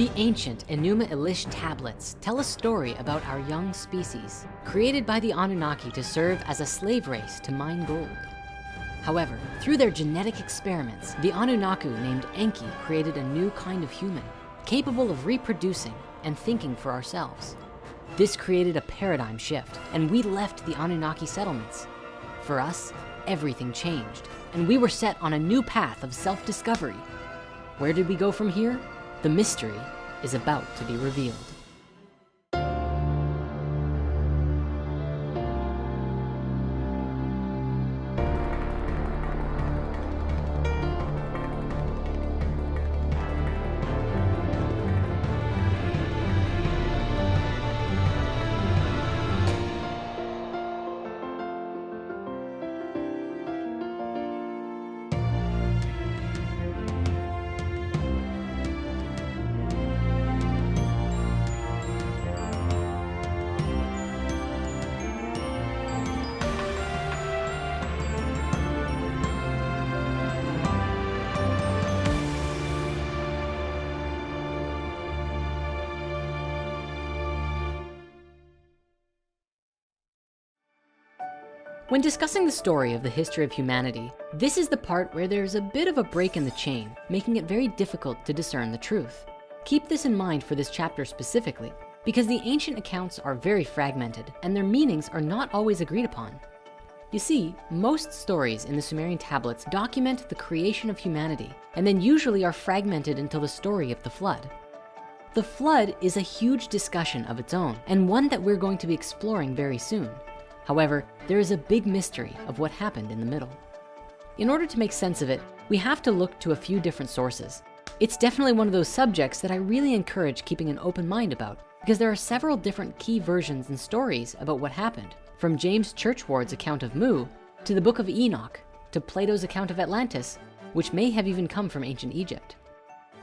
The ancient Enuma Elish tablets tell a story about our young species, created by the Anunnaki to serve as a slave race to mine gold. However, through their genetic experiments, the Anunnaki named Enki created a new kind of human, capable of reproducing and thinking for ourselves. This created a paradigm shift, and we left the Anunnaki settlements. For us, everything changed, and we were set on a new path of self-discovery. Where did we go from here? The mystery is about to be revealed. When discussing the story of the history of humanity, this is the part where there's a bit of a break in the chain, making it very difficult to discern the truth. Keep this in mind for this chapter specifically, because the ancient accounts are very fragmented and their meanings are not always agreed upon. You see, most stories in the Sumerian tablets document the creation of humanity and then usually are fragmented until the story of the flood. The flood is a huge discussion of its own and one that we're going to be exploring very soon. However, there is a big mystery of what happened in the middle. In order to make sense of it, we have to look to a few different sources. It's definitely one of those subjects that I really encourage keeping an open mind about, because there are several different key versions and stories about what happened, from James Churchward's account of Mu, to the Book of Enoch, to Plato's account of Atlantis, which may have even come from ancient Egypt.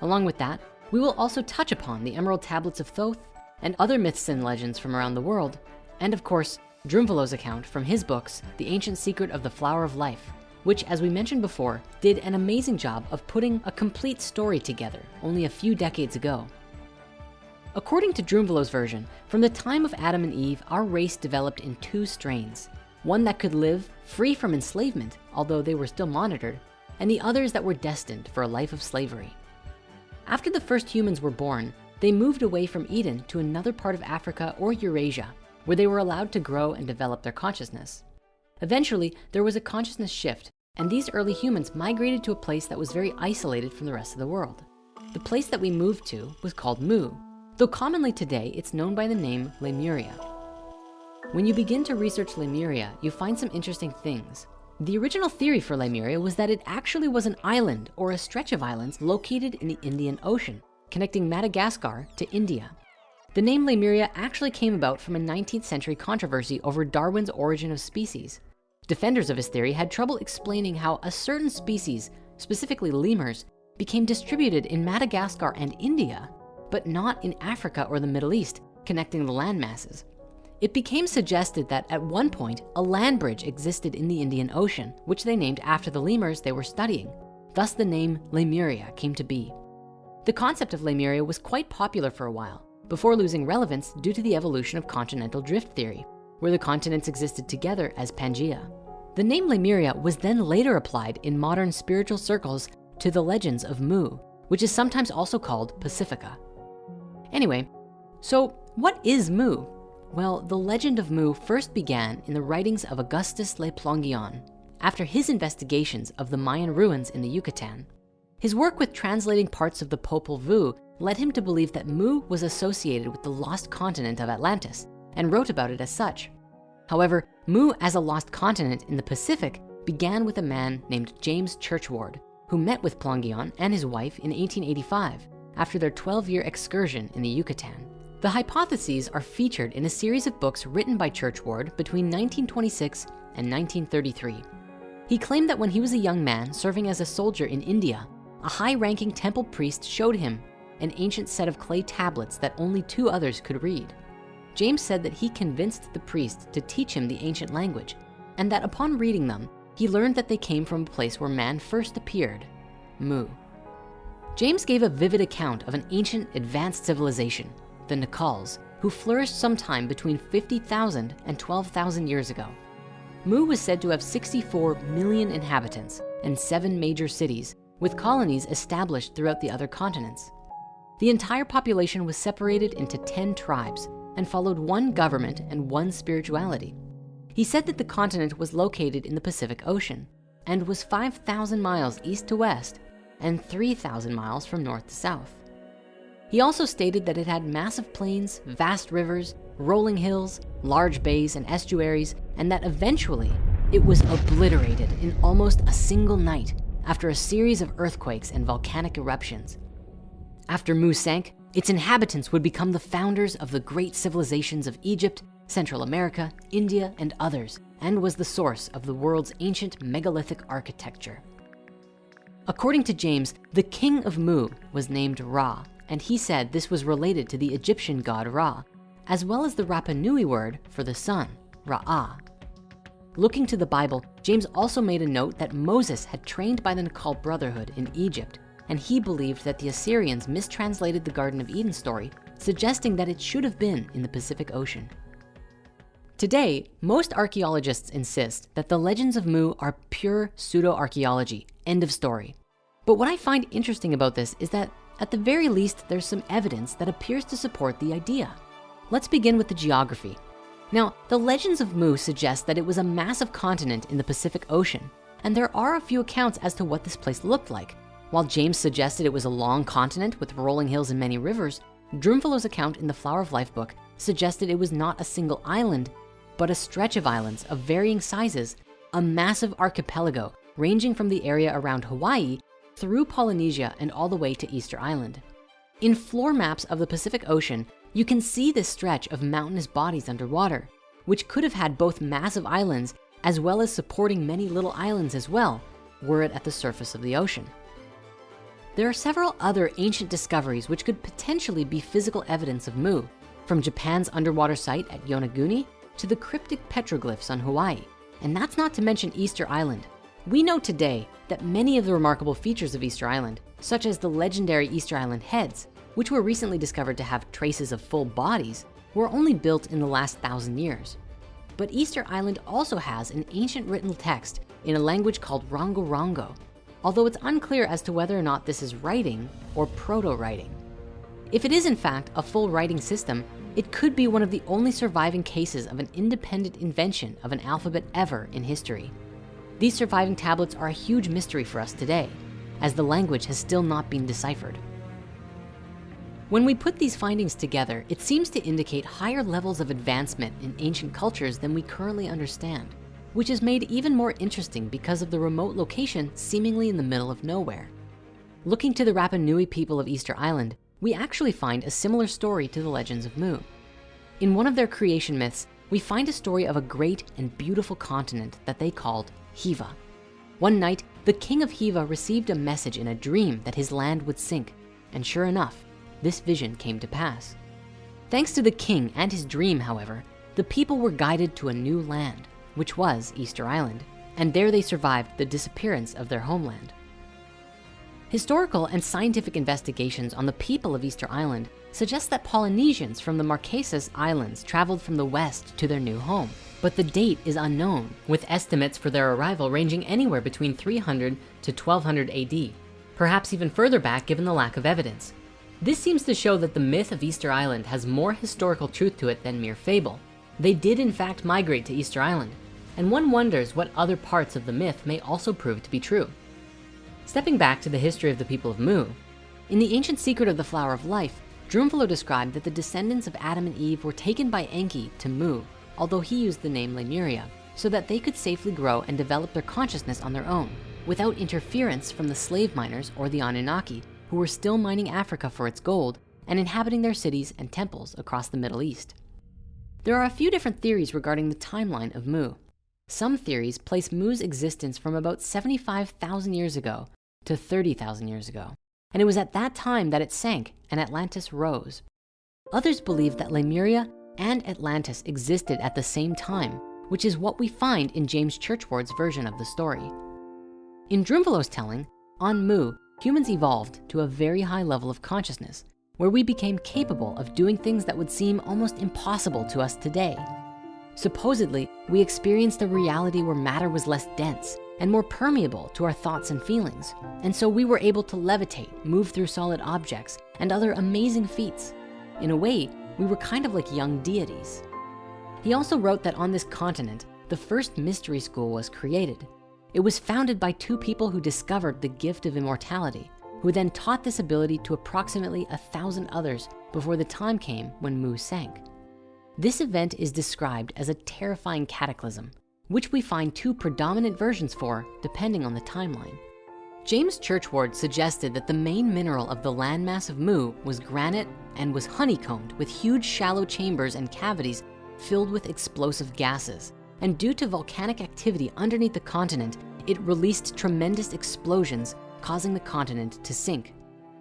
Along with that, we will also touch upon the Emerald Tablets of Thoth and other myths and legends from around the world, and of course, Drunvalo's account from his books, The Ancient Secret of the Flower of Life, which, as we mentioned before, did an amazing job of putting a complete story together only a few decades ago. According to Drunvalo's version, from the time of Adam and Eve, our race developed in two strains, one that could live free from enslavement, although they were still monitored, and the others that were destined for a life of slavery. After the first humans were born, they moved away from Eden to another part of Africa or Eurasia, where they were allowed to grow and develop their consciousness. Eventually, there was a consciousness shift, and these early humans migrated to a place that was very isolated from the rest of the world. The place that we moved to was called Mu, though commonly today it's known by the name Lemuria. When you begin to research Lemuria, you find some interesting things. The original theory for Lemuria was that it actually was an island or a stretch of islands located in the Indian Ocean, connecting Madagascar to India. The name Lemuria actually came about from a 19th century controversy over Darwin's origin of species. Defenders of his theory had trouble explaining how a certain species, specifically lemurs, became distributed in Madagascar and India, but not in Africa or the Middle East, connecting the land masses. It became suggested that at one point, a land bridge existed in the Indian Ocean, which they named after the lemurs they were studying. Thus the name Lemuria came to be. The concept of Lemuria was quite popular for a while, before losing relevance due to the evolution of continental drift theory, where the continents existed together as Pangaea. The name Lemuria was then later applied in modern spiritual circles to the legends of Mu, which is sometimes also called Pacifica. Anyway, so what is Mu? Well, the legend of Mu first began in the writings of Augustus Le Plongeon, after his investigations of the Mayan ruins in the Yucatan. His work with translating parts of the Popol Vuh led him to believe that Mu was associated with the lost continent of Atlantis and wrote about it as such. However, Mu as a lost continent in the Pacific began with a man named James Churchward, who met with Plongeon and his wife in 1885 after their 12-year excursion in the Yucatan. The hypotheses are featured in a series of books written by Churchward between 1926 and 1933. He claimed that when he was a young man serving as a soldier in India, a high-ranking temple priest showed him an ancient set of clay tablets that only two others could read. James said that he convinced the priest to teach him the ancient language, and that upon reading them, he learned that they came from a place where man first appeared, Mu. James gave a vivid account of an ancient advanced civilization, the Nakals, who flourished sometime between 50,000 and 12,000 years ago. Mu was said to have 64 million inhabitants and 7 major cities, with colonies established throughout the other continents. The entire population was separated into 10 tribes and followed one government and one spirituality. He said that the continent was located in the Pacific Ocean and was 5,000 miles east to west and 3,000 miles from north to south. He also stated that it had massive plains, vast rivers, rolling hills, large bays and estuaries, and that eventually it was obliterated in almost a single night after a series of earthquakes and volcanic eruptions. After Mu sank, its inhabitants would become the founders of the great civilizations of Egypt, Central America, India, and others, and was the source of the world's ancient megalithic architecture. According to James, the king of Mu was named Ra, and he said this was related to the Egyptian god Ra, as well as the Rapa Nui word for the sun, Ra'ah. Looking to the Bible, James also made a note that Moses had trained by the Nakal Brotherhood in Egypt, and he believed that the Assyrians mistranslated the Garden of Eden story, suggesting that it should have been in the Pacific Ocean. Today, most archaeologists insist that the legends of Mu are pure pseudo-archaeology, end of story. But what I find interesting about this is that at the very least, there's some evidence that appears to support the idea. Let's begin with the geography. Now, the legends of Mu suggest that it was a massive continent in the Pacific Ocean, and there are a few accounts as to what this place looked like. While James suggested it was a long continent with rolling hills and many rivers, Drumfalo's account in the Flower of Life book suggested it was not a single island, but a stretch of islands of varying sizes, a massive archipelago ranging from the area around Hawaii through Polynesia and all the way to Easter Island. In floor maps of the Pacific Ocean, you can see this stretch of mountainous bodies underwater, which could have had both massive islands as well as supporting many little islands as well, were it at the surface of the ocean. There are several other ancient discoveries which could potentially be physical evidence of Mu, from Japan's underwater site at Yonaguni to the cryptic petroglyphs on Hawaii. And that's not to mention Easter Island. We know today that many of the remarkable features of Easter Island, such as the legendary Easter Island heads, which were recently discovered to have traces of full bodies, were only built in the last 1,000 years. But Easter Island also has an ancient written text in a language called Rongo Rongo, although it's unclear as to whether or not this is writing or proto-writing. If it is in fact a full writing system, it could be one of the only surviving cases of an independent invention of an alphabet ever in history. These surviving tablets are a huge mystery for us today, as the language has still not been deciphered. When we put these findings together, it seems to indicate higher levels of advancement in ancient cultures than we currently understand, which is made even more interesting because of the remote location seemingly in the middle of nowhere. Looking to the Rapa Nui people of Easter Island, we actually find a similar story to the legends of Mu. In one of their creation myths, we find a story of a great and beautiful continent that they called Hiva. One night, the king of Hiva received a message in a dream that his land would sink, and sure enough, this vision came to pass. Thanks to the king and his dream, however, the people were guided to a new land, which was Easter Island, and there they survived the disappearance of their homeland. Historical and scientific investigations on the people of Easter Island suggest that Polynesians from the Marquesas Islands traveled from the west to their new home, but the date is unknown, with estimates for their arrival ranging anywhere between 300 to 1200 AD, perhaps even further back given the lack of evidence. This seems to show that the myth of Easter Island has more historical truth to it than mere fable. They did in fact migrate to Easter Island, and one wonders what other parts of the myth may also prove to be true. Stepping back to the history of the people of Mu, in the ancient secret of the Flower of Life, Drumfalo described that the descendants of Adam and Eve were taken by Enki to Mu, although he used the name Lemuria, so that they could safely grow and develop their consciousness on their own, without interference from the slave miners or the Annunaki, who were still mining Africa for its gold and inhabiting their cities and temples across the Middle East. There are a few different theories regarding the timeline of Mu. Some theories place Mu's existence from about 75,000 years ago to 30,000 years ago, and it was at that time that it sank and Atlantis rose. Others believe that Lemuria and Atlantis existed at the same time, which is what we find in James Churchward's version of the story. In Drumfalo's telling, on Mu, humans evolved to a very high level of consciousness where we became capable of doing things that would seem almost impossible to us today. Supposedly, we experienced a reality where matter was less dense and more permeable to our thoughts and feelings. And so we were able to levitate, move through solid objects, and other amazing feats. In a way, we were kind of like young deities. He also wrote that on this continent, the first mystery school was created. It was founded by two people who discovered the gift of immortality, who then taught this ability to approximately 1,000 others before the time came when Mu sank. This event is described as a terrifying cataclysm, which we find two predominant versions for depending on the timeline. James Churchward suggested that the main mineral of the landmass of Mu was granite and was honeycombed with huge shallow chambers and cavities filled with explosive gases. And due to volcanic activity underneath the continent, it released tremendous explosions, causing the continent to sink.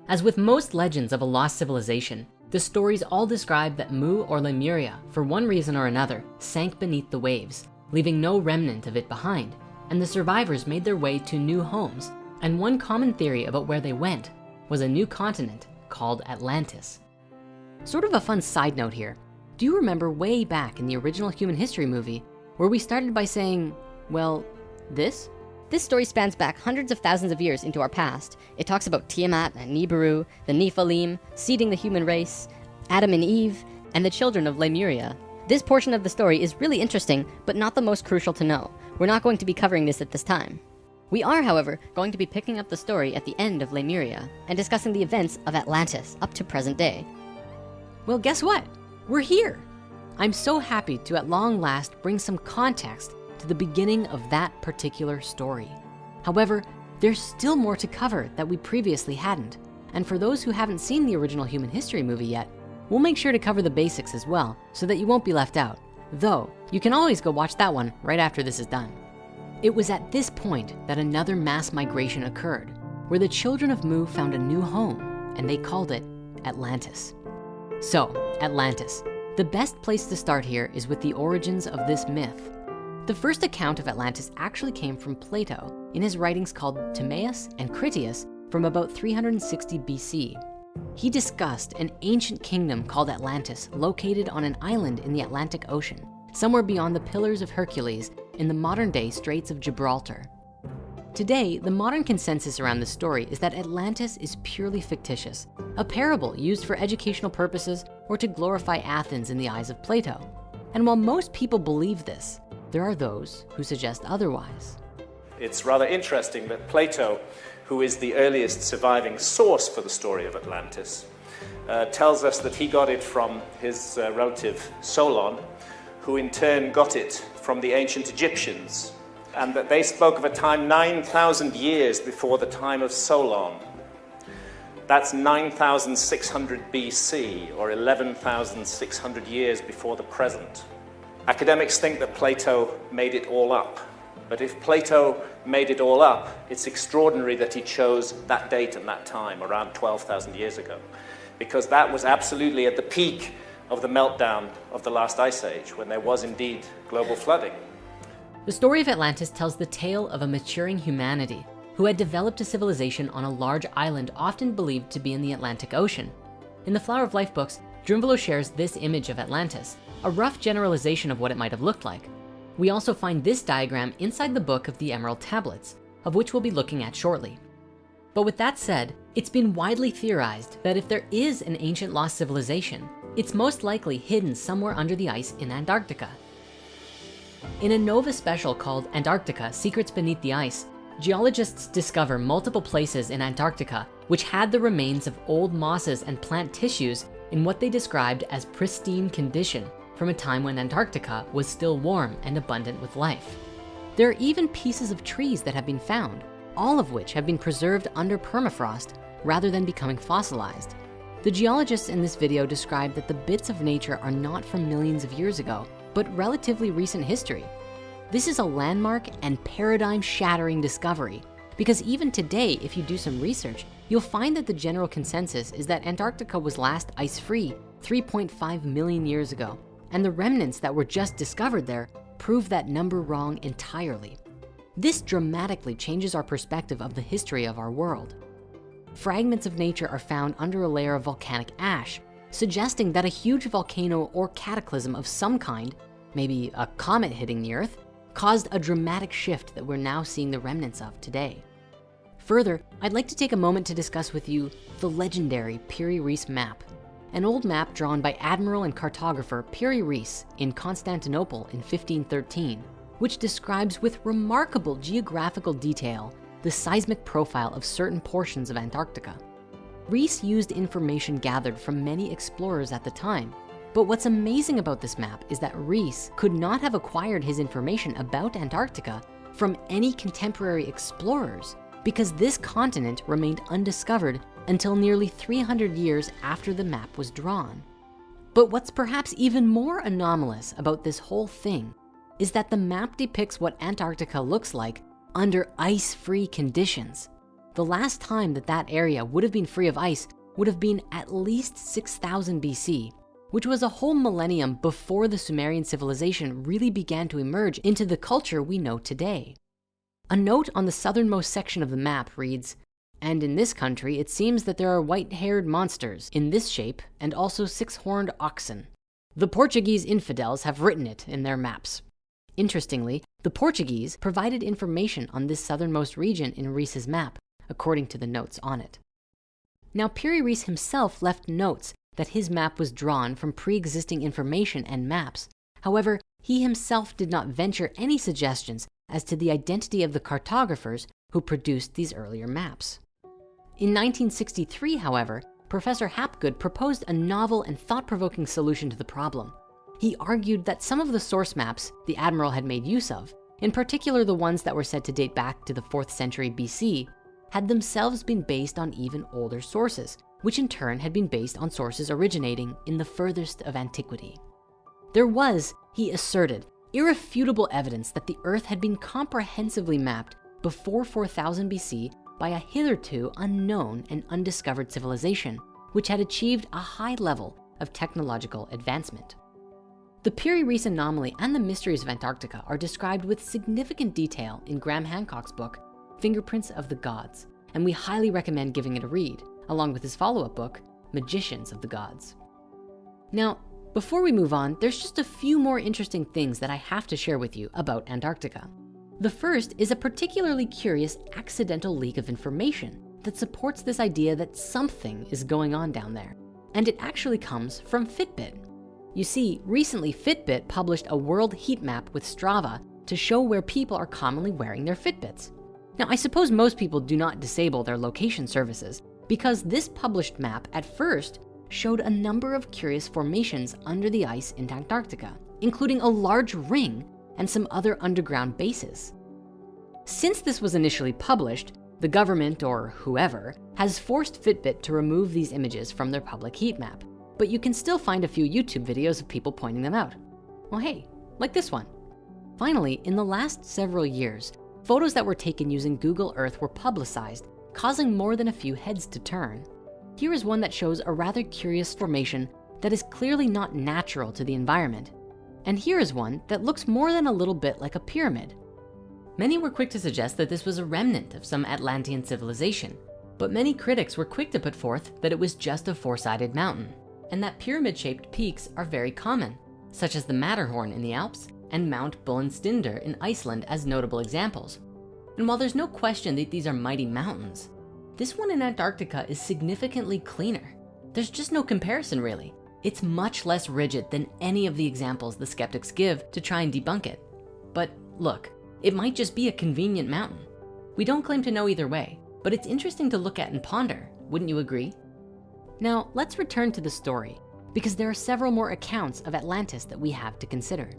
As with most legends of a lost civilization, the stories all describe that Mu or Lemuria, for one reason or another, sank beneath the waves, leaving no remnant of it behind, and the survivors made their way to new homes. And one common theory about where they went was a new continent called Atlantis. Sort of a fun side note here. Do you remember way back in the original human history movie where we started by saying, well, this? This story spans back hundreds of thousands of years into our past. It talks about Tiamat and Nibiru, the Nephilim, seeding the human race, Adam and Eve, and the children of Lemuria. This portion of the story is really interesting, but not the most crucial to know. We're not going to be covering this at this time. We are, however, going to be picking up the story at the end of Lemuria and discussing the events of Atlantis up to present day. Well, guess what? We're here. I'm so happy to at long last bring some context to the beginning of that particular story. However, there's still more to cover that we previously hadn't. And for those who haven't seen the original human history movie yet, we'll make sure to cover the basics as well so that you won't be left out. Though, you can always go watch that one right after this is done. It was at this point that another mass migration occurred, where the children of Mu found a new home, and they called it Atlantis. So, Atlantis. The best place to start here is with the origins of this myth. The first account of Atlantis actually came from Plato in his writings called Timaeus and Critias from about 360 BC. He discussed an ancient kingdom called Atlantis located on an island in the Atlantic Ocean, somewhere beyond the Pillars of Hercules in the modern-day Straits of Gibraltar. Today, the modern consensus around this story is that Atlantis is purely fictitious, a parable used for educational purposes or to glorify Athens in the eyes of Plato. And while most people believe this, there are those who suggest otherwise. It's rather interesting that Plato, who is the earliest surviving source for the story of Atlantis, tells us that he got it from his relative Solon, who in turn got it from the ancient Egyptians, and that they spoke of a time 9,000 years before the time of Solon. That's 9,600 BC, or 11,600 years before the present. Academics think that Plato made it all up. But if Plato made it all up, it's extraordinary that he chose that date and that time, around 12,000 years ago, because that was absolutely at the peak of the meltdown of the last ice age, when there was indeed global flooding. The story of Atlantis tells the tale of a maturing humanity who had developed a civilization on a large island often believed to be in the Atlantic Ocean. In the Flower of Life books, Drunvalo shares this image of Atlantis, a rough generalization of what it might have looked like. We also find this diagram inside the book of the Emerald Tablets, of which we'll be looking at shortly. But with that said, it's been widely theorized that if there is an ancient lost civilization, it's most likely hidden somewhere under the ice in Antarctica. In a Nova special called Antarctica: Secrets Beneath the Ice, geologists discover multiple places in Antarctica which had the remains of old mosses and plant tissues in what they described as pristine condition from a time when Antarctica was still warm and abundant with life. There are even pieces of trees that have been found, all of which have been preserved under permafrost rather than becoming fossilized. The geologists in this video describe that the bits of nature are not from millions of years ago, but relatively recent history. This is a landmark and paradigm-shattering discovery, because even today, if you do some research, you'll find that the general consensus is that Antarctica was last ice-free 3.5 million years ago, and the remnants that were just discovered there prove that number wrong entirely. This dramatically changes our perspective of the history of our world. fragments of nature are found under a layer of volcanic ash, suggesting that a huge volcano or cataclysm of some kind, maybe a comet hitting the Earth, caused a dramatic shift that we're now seeing the remnants of today. Further, I'd like to take a moment to discuss with you the legendary Piri-Reis map, an old map drawn by admiral and cartographer Piri-Reis in Constantinople in 1513, which describes with remarkable geographical detail the seismic profile of certain portions of Antarctica. Reis used information gathered from many explorers at the time, but what's amazing about this map is that Reis could not have acquired his information about Antarctica from any contemporary explorers, because this continent remained undiscovered until nearly 300 years after the map was drawn. But what's perhaps even more anomalous about this whole thing is that the map depicts what Antarctica looks like under ice-free conditions. The last time that that area would have been free of ice would have been at least 6000 BC, which was a whole millennium before the Sumerian civilization really began to emerge into the culture we know today. A note on the southernmost section of the map reads, "And in this country, it seems that there are white-haired monsters in this shape and also 6-horned oxen. The Portuguese infidels have written it in their maps." Interestingly, the Portuguese provided information on this southernmost region in Reis's map, according to the notes on it. Now, Piri-Reis himself left notes that his map was drawn from pre-existing information and maps. However, he himself did not venture any suggestions as to the identity of the cartographers who produced these earlier maps. In 1963, however, Professor Hapgood proposed a novel and thought-provoking solution to the problem. He argued that some of the source maps the admiral had made use of, in particular the ones that were said to date back to the 4th century BC, had themselves been based on even older sources, which in turn had been based on sources originating in the furthest of antiquity. There was, he asserted, irrefutable evidence that the Earth had been comprehensively mapped before 4000 BC by a hitherto unknown and undiscovered civilization, which had achieved a high level of technological advancement. The Piri-Reis anomaly and the mysteries of Antarctica are described with significant detail in Graham Hancock's book, Fingerprints of the Gods, and we highly recommend giving it a read, along with his follow-up book, Magicians of the Gods. Now, before we move on, there's just a few more interesting things that I have to share with you about Antarctica. The first is a particularly curious accidental leak of information that supports this idea that something is going on down there. And it actually comes from Fitbit. You see, recently Fitbit published a world heat map with Strava to show where people are commonly wearing their Fitbits. Now, I suppose most people do not disable their location services because this published map at first showed a number of curious formations under the ice in Antarctica, including a large ring and some other underground bases. Since this was initially published, the government or whoever has forced Fitbit to remove these images from their public heat map, but you can still find a few YouTube videos of people pointing them out. Well, hey, like this one. Finally, in the last several years, photos that were taken using Google Earth were publicized, causing more than a few heads to turn. Here is one that shows a rather curious formation that is clearly not natural to the environment. And here is one that looks more than a little bit like a pyramid. Many were quick to suggest that this was a remnant of some Atlantean civilization, but many critics were quick to put forth that it was just a four-sided mountain, and that pyramid-shaped peaks are very common, such as the Matterhorn in the Alps and Mount Bullenstinder in Iceland as notable examples. And while there's no question that these are mighty mountains, this one in Antarctica is significantly cleaner. There's just no comparison really. It's much less rigid than any of the examples the skeptics give to try and debunk it. But look, it might just be a convenient mountain. We don't claim to know either way, but it's interesting to look at and ponder, wouldn't you agree? Now, let's return to the story, because there are several more accounts of Atlantis that we have to consider.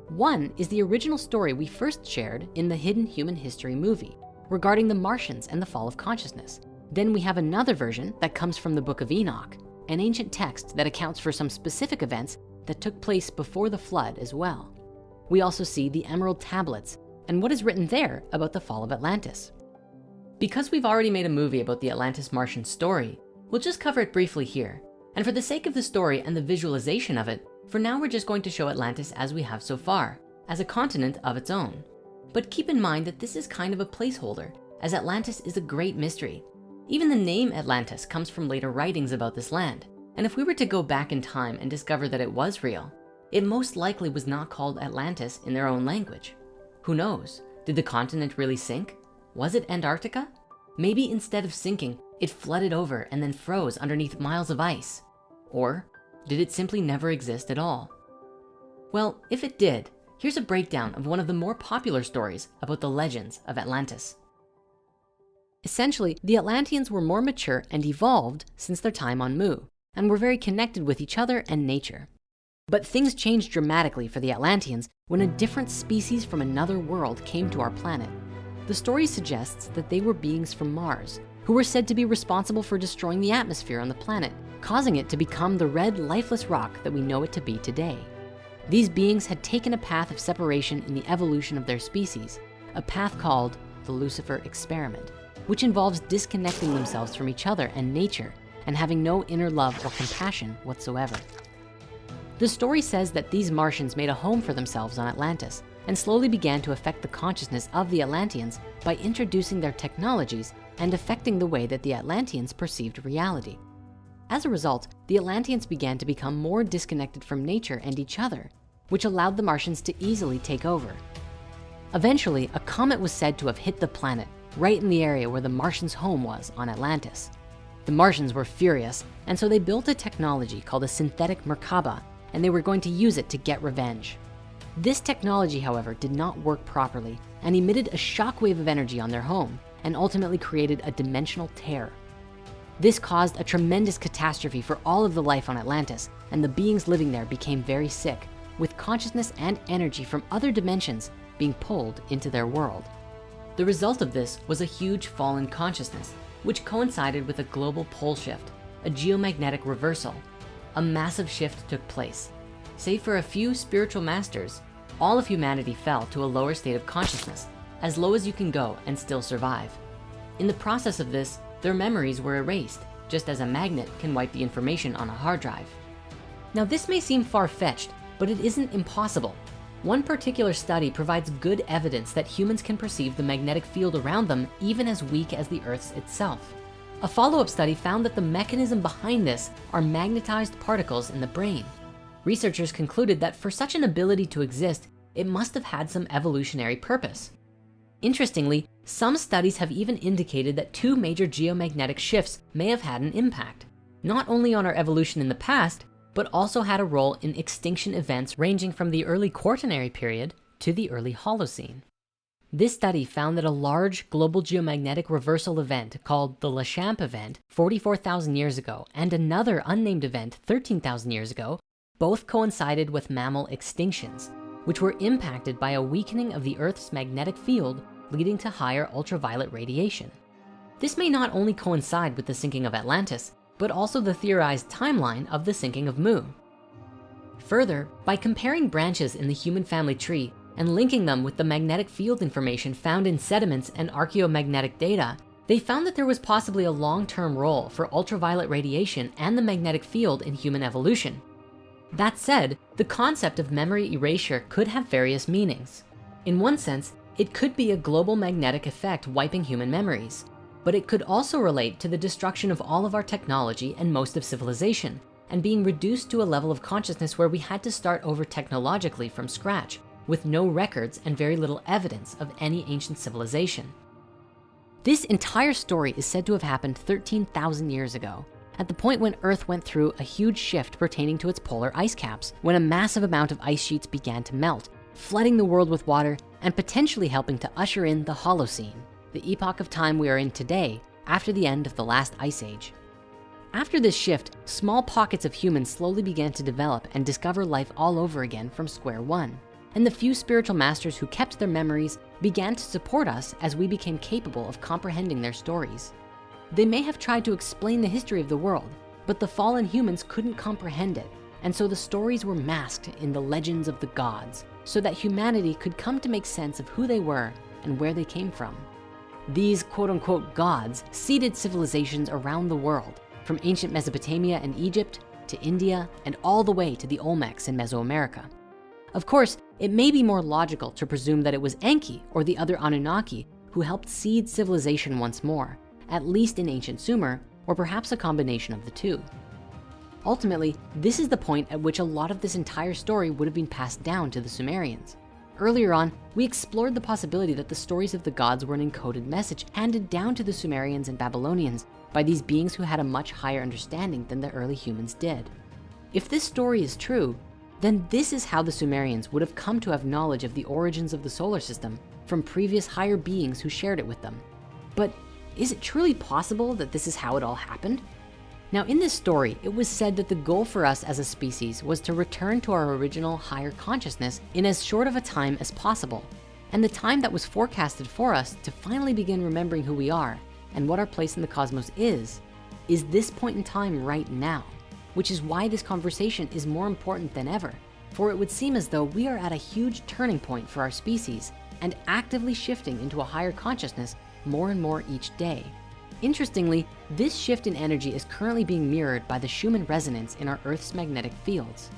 One is the original story we first shared in the Hidden Human History movie regarding the Martians and the fall of consciousness. Then we have another version that comes from the Book of Enoch, an ancient text that accounts for some specific events that took place before the flood as well. We also see the Emerald Tablets and what is written there about the fall of Atlantis. Because we've already made a movie about the Atlantis Martian story, we'll just cover it briefly here. And for the sake of the story and the visualization of it, for now we're just going to show Atlantis as we have so far, as a continent of its own. But keep in mind that this is kind of a placeholder, as Atlantis is a great mystery. Even the name Atlantis comes from later writings about this land. And if we were to go back in time and discover that it was real, it most likely was not called Atlantis in their own language. Who knows? Did the continent really sink? Was it Antarctica? Maybe instead of sinking, it flooded over and then froze underneath miles of ice. Or did it simply never exist at all? Well, if it did, here's a breakdown of one of the more popular stories about the legends of Atlantis. Essentially, the Atlanteans were more mature and evolved since their time on Mu, and were very connected with each other and nature. But things changed dramatically for the Atlanteans when a different species from another world came to our planet. The story suggests that they were beings from Mars, who were said to be responsible for destroying the atmosphere on the planet, causing it to become the red, lifeless rock that we know it to be today. These beings had taken a path of separation in the evolution of their species, a path called the Lucifer experiment, which involves disconnecting themselves from each other and nature and having no inner love or compassion whatsoever. The story says that these Martians made a home for themselves on Atlantis and slowly began to affect the consciousness of the Atlanteans by introducing their technologies and affecting the way that the Atlanteans perceived reality. As a result, the Atlanteans began to become more disconnected from nature and each other, which allowed the Martians to easily take over. Eventually, a comet was said to have hit the planet right in the area where the Martians' home was on Atlantis. The Martians were furious, and so they built a technology called a synthetic Merkaba, and they were going to use it to get revenge. This technology, however, did not work properly and emitted a shockwave of energy on their home and ultimately created a dimensional tear. This caused a tremendous catastrophe for all of the life on Atlantis, and the beings living there became very sick, with consciousness and energy from other dimensions being pulled into their world. The result of this was a huge fall in consciousness, which coincided with a global pole shift, a geomagnetic reversal. A massive shift took place. Save for a few spiritual masters, all of humanity fell to a lower state of consciousness, as low as you can go and still survive. In the process of this, their memories were erased, just as a magnet can wipe the information on a hard drive. Now this may seem far-fetched, but it isn't impossible. One particular study provides good evidence that humans can perceive the magnetic field around them even as weak as the Earth's itself. A follow-up study found that the mechanism behind this are magnetized particles in the brain. Researchers concluded that for such an ability to exist, it must have had some evolutionary purpose. Interestingly, some studies have even indicated that two major geomagnetic shifts may have had an impact, not only on our evolution in the past, but also had a role in extinction events ranging from the early Quaternary period to the early Holocene. This study found that a large global geomagnetic reversal event called the Lechamp event 44,000 years ago and another unnamed event 13,000 years ago both coincided with mammal extinctions, which were impacted by a weakening of the Earth's magnetic field leading to higher ultraviolet radiation. This may not only coincide with the sinking of Atlantis, but also the theorized timeline of the sinking of Mu. Further, by comparing branches in the human family tree and linking them with the magnetic field information found in sediments and archaeomagnetic data, they found that there was possibly a long-term role for ultraviolet radiation and the magnetic field in human evolution. That said, the concept of memory erasure could have various meanings. In one sense, it could be a global magnetic effect wiping human memories, but it could also relate to the destruction of all of our technology and most of civilization, and being reduced to a level of consciousness where we had to start over technologically from scratch, with no records and very little evidence of any ancient civilization. This entire story is said to have happened 13,000 years ago, at the point when Earth went through a huge shift pertaining to its polar ice caps, when a massive amount of ice sheets began to melt, flooding the world with water and potentially helping to usher in the Holocene, the epoch of time we are in today after the end of the last ice age. After this shift, small pockets of humans slowly began to develop and discover life all over again from square one. And the few spiritual masters who kept their memories began to support us as we became capable of comprehending their stories. They may have tried to explain the history of the world, but the fallen humans couldn't comprehend it. And so the stories were masked in the legends of the gods so that humanity could come to make sense of who they were and where they came from. These quote unquote gods seeded civilizations around the world, from ancient Mesopotamia and Egypt to India and all the way to the Olmecs in Mesoamerica. Of course, it may be more logical to presume that it was Enki or the other Anunnaki who helped seed civilization once more, at least in ancient Sumer, or perhaps a combination of the two. Ultimately, this is the point at which a lot of this entire story would have been passed down to the Sumerians. Earlier on, we explored the possibility that the stories of the gods were an encoded message handed down to the Sumerians and Babylonians by these beings who had a much higher understanding than the early humans did. If this story is true, then this is how the Sumerians would have come to have knowledge of the origins of the solar system from previous higher beings who shared it with them. But is it truly possible that this is how it all happened? Now, in this story, it was said that the goal for us as a species was to return to our original higher consciousness in as short of a time as possible. And the time that was forecasted for us to finally begin remembering who we are and what our place in the cosmos is this point in time right now, which is why this conversation is more important than ever. For it would seem as though we are at a huge turning point for our species and actively shifting into a higher consciousness more and more each day. Interestingly, this shift in energy is currently being mirrored by the Schumann resonance in our Earth's magnetic fields.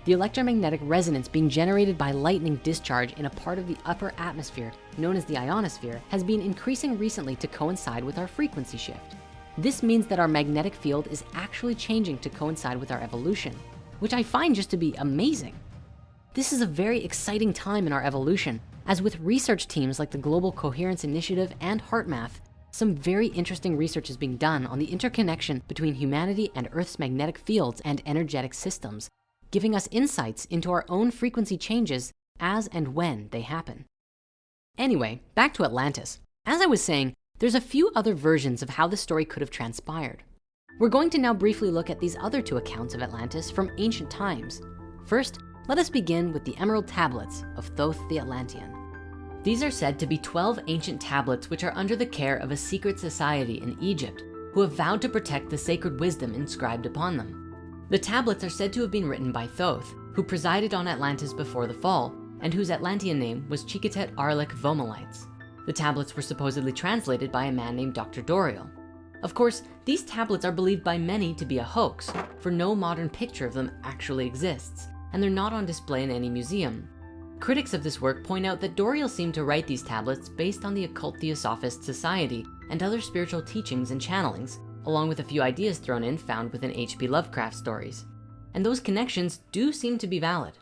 The electromagnetic resonance being generated by lightning discharge in a part of the upper atmosphere known as the ionosphere has been increasing recently to coincide with our frequency shift. This means that our magnetic field is actually changing to coincide with our evolution, which I find just to be amazing. This is a very exciting time in our evolution, as with research teams like the Global Coherence Initiative and HeartMath, some very interesting research is being done on the interconnection between humanity and Earth's magnetic fields and energetic systems, giving us insights into our own frequency changes as and when they happen. Anyway, back to Atlantis. As I was saying, there's a few other versions of how the story could have transpired. We're going to now briefly look at these other two accounts of Atlantis from ancient times. First, let us begin with the Emerald Tablets of Thoth the Atlantean. These are said to be 12 ancient tablets which are under the care of a secret society in Egypt who have vowed to protect the sacred wisdom inscribed upon them. The tablets are said to have been written by Thoth, who presided on Atlantis before the fall and whose Atlantean name was Chiketet Arlik Vomalites. The tablets were supposedly translated by a man named Dr. Doriel. Of course, these tablets are believed by many to be a hoax, for no modern picture of them actually exists, and they're not on display in any museum. Critics of this work point out that Doriel seemed to write these tablets based on the occult Theosophist society and other spiritual teachings and channelings, along with a few ideas thrown in found within H.P. Lovecraft stories. And those connections do seem to be valid.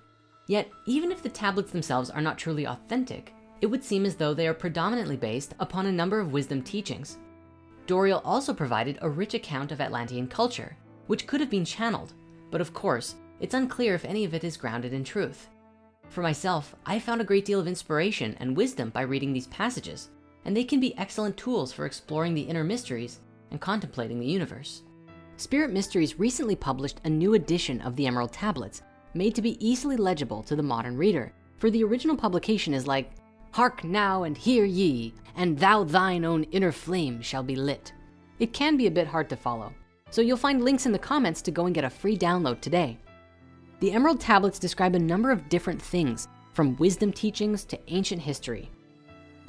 Yet, even if the tablets themselves are not truly authentic, it would seem as though they are predominantly based upon a number of wisdom teachings. Doriel also provided a rich account of Atlantean culture, which could have been channeled, but of course, it's unclear if any of it is grounded in truth. For myself, I found a great deal of inspiration and wisdom by reading these passages, and they can be excellent tools for exploring the inner mysteries and contemplating the universe. Spirit Mysteries recently published a new edition of the Emerald Tablets, made to be easily legible to the modern reader, for the original publication is like, "Hark now and hear ye, and thou thine own inner flame shall be lit." It can be a bit hard to follow, so you'll find links in the comments to go and get a free download today. The Emerald Tablets describe a number of different things, from wisdom teachings to ancient history.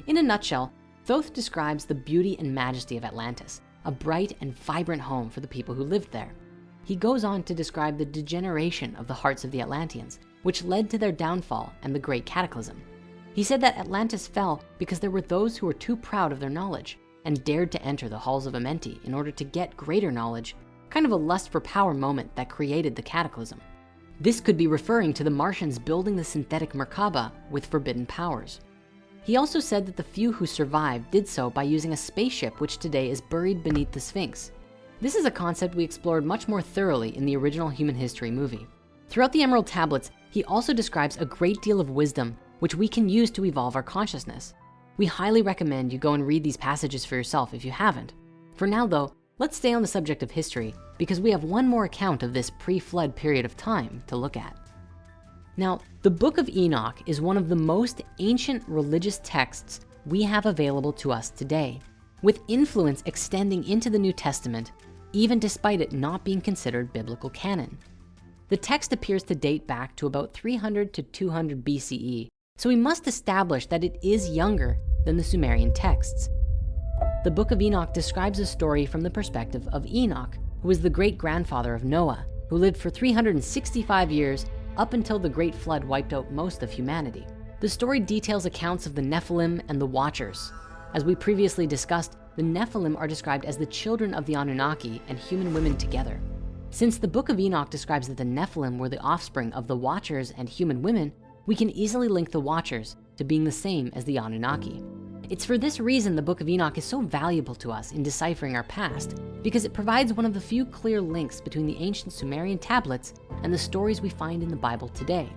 In a nutshell, Thoth describes the beauty and majesty of Atlantis, a bright and vibrant home for the people who lived there. He goes on to describe the degeneration of the hearts of the Atlanteans, which led to their downfall and the Great Cataclysm. He said that Atlantis fell because there were those who were too proud of their knowledge and dared to enter the halls of Amenti in order to get greater knowledge, kind of a lust for power moment that created the cataclysm. This could be referring to the Martians building the synthetic Merkaba with forbidden powers. He also said that the few who survived did so by using a spaceship which today is buried beneath the Sphinx. This is a concept we explored much more thoroughly in the original Human History movie. Throughout the Emerald Tablets, he also describes a great deal of wisdom which we can use to evolve our consciousness. We highly recommend you go and read these passages for yourself if you haven't. For now though, let's stay on the subject of history because we have one more account of this pre-flood period of time to look at. Now, the Book of Enoch is one of the most ancient religious texts we have available to us today, with influence extending into the New Testament, even despite it not being considered biblical canon. The text appears to date back to about 300 to 200 BCE, so we must establish that it is younger than the Sumerian texts. The Book of Enoch describes a story from the perspective of Enoch, who was the great-grandfather of Noah, who lived for 365 years up until the Great Flood wiped out most of humanity. The story details accounts of the Nephilim and the Watchers. As we previously discussed, the Nephilim are described as the children of the Anunnaki and human women together. Since the Book of Enoch describes that the Nephilim were the offspring of the Watchers and human women, we can easily link the Watchers to being the same as the Anunnaki. It's for this reason the Book of Enoch is so valuable to us in deciphering our past, because it provides one of the few clear links between the ancient Sumerian tablets and the stories we find in the Bible today.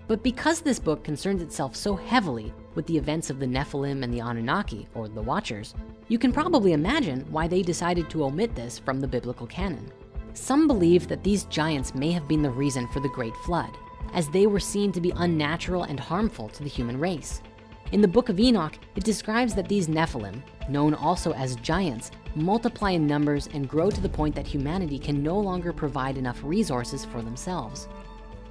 But because this book concerns itself so heavily with the events of the Nephilim and the Anunnaki, or the Watchers, you can probably imagine why they decided to omit this from the biblical canon. Some believe that these giants may have been the reason for the Great Flood, as they were seen to be unnatural and harmful to the human race. In the Book of Enoch, it describes that these Nephilim, known also as giants, multiply in numbers and grow to the point that humanity can no longer provide enough resources for themselves.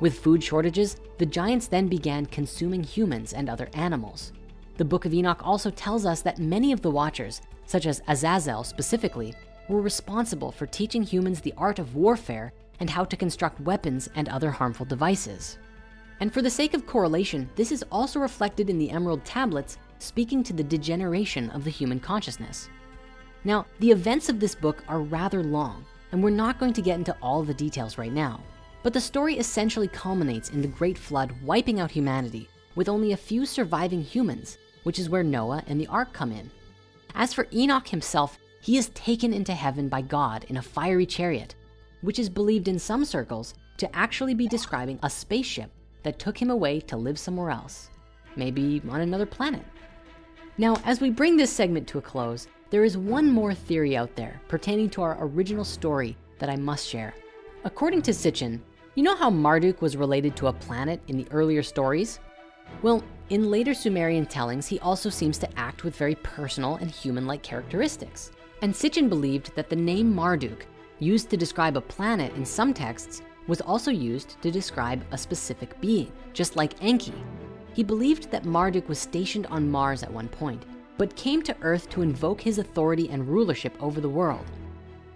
With food shortages, the giants then began consuming humans and other animals. The Book of Enoch also tells us that many of the Watchers, such as Azazel specifically, were responsible for teaching humans the art of warfare and how to construct weapons and other harmful devices. And for the sake of correlation, this is also reflected in the Emerald Tablets, speaking to the degeneration of the human consciousness. Now, the events of this book are rather long, and we're not going to get into all the details right now, but the story essentially culminates in the Great Flood wiping out humanity with only a few surviving humans, which is where Noah and the Ark come in. As for Enoch himself, he is taken into heaven by God in a fiery chariot, which is believed in some circles to actually be describing a spaceship that took him away to live somewhere else, maybe on another planet. Now, as we bring this segment to a close, there is one more theory out there pertaining to our original story that I must share. According to Sitchin, you know how Marduk was related to a planet in the earlier stories? Well, in later Sumerian tellings, he also seems to act with very personal and human-like characteristics. And Sitchin believed that the name Marduk, used to describe a planet in some texts, was also used to describe a specific being, just like Enki. He believed that Marduk was stationed on Mars at one point, but came to Earth to invoke his authority and rulership over the world.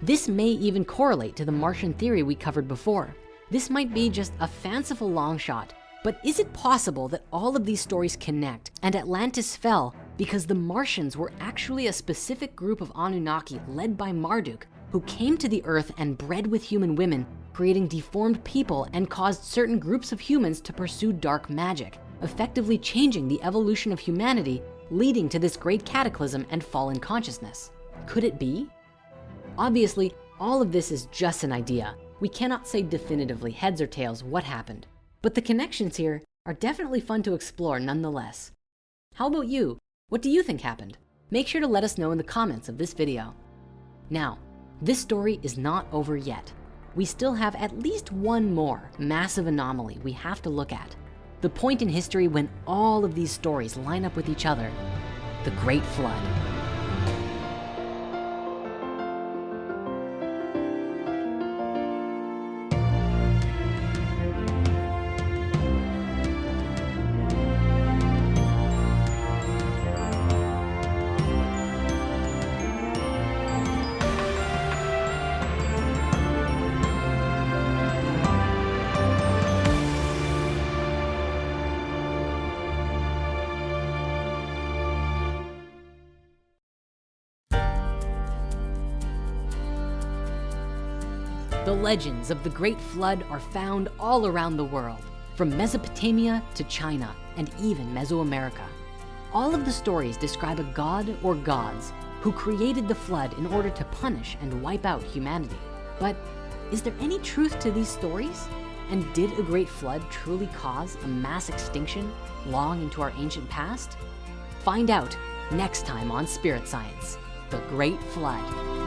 This may even correlate to the Martian theory we covered before. This might be just a fanciful long shot, but is it possible that all of these stories connect and Atlantis fell because the Martians were actually a specific group of Anunnaki led by Marduk, who came to the Earth and bred with human women, creating deformed people and caused certain groups of humans to pursue dark magic, effectively changing the evolution of humanity, leading to this great cataclysm and fallen consciousness? Could it be? Obviously, all of this is just an idea. We cannot say definitively, heads or tails, what happened, but the connections here are definitely fun to explore nonetheless. How about you? What do you think happened? Make sure to let us know in the comments of this video. Now, this story is not over yet. We still have at least one more massive anomaly we have to look at. The point in history when all of these stories line up with each other, the Great Flood. The legends of the Great Flood are found all around the world, from Mesopotamia to China and even Mesoamerica. All of the stories describe a god or gods who created the flood in order to punish and wipe out humanity. But is there any truth to these stories? And did a great flood truly cause a mass extinction long into our ancient past? Find out next time on Spirit Science, the Great Flood.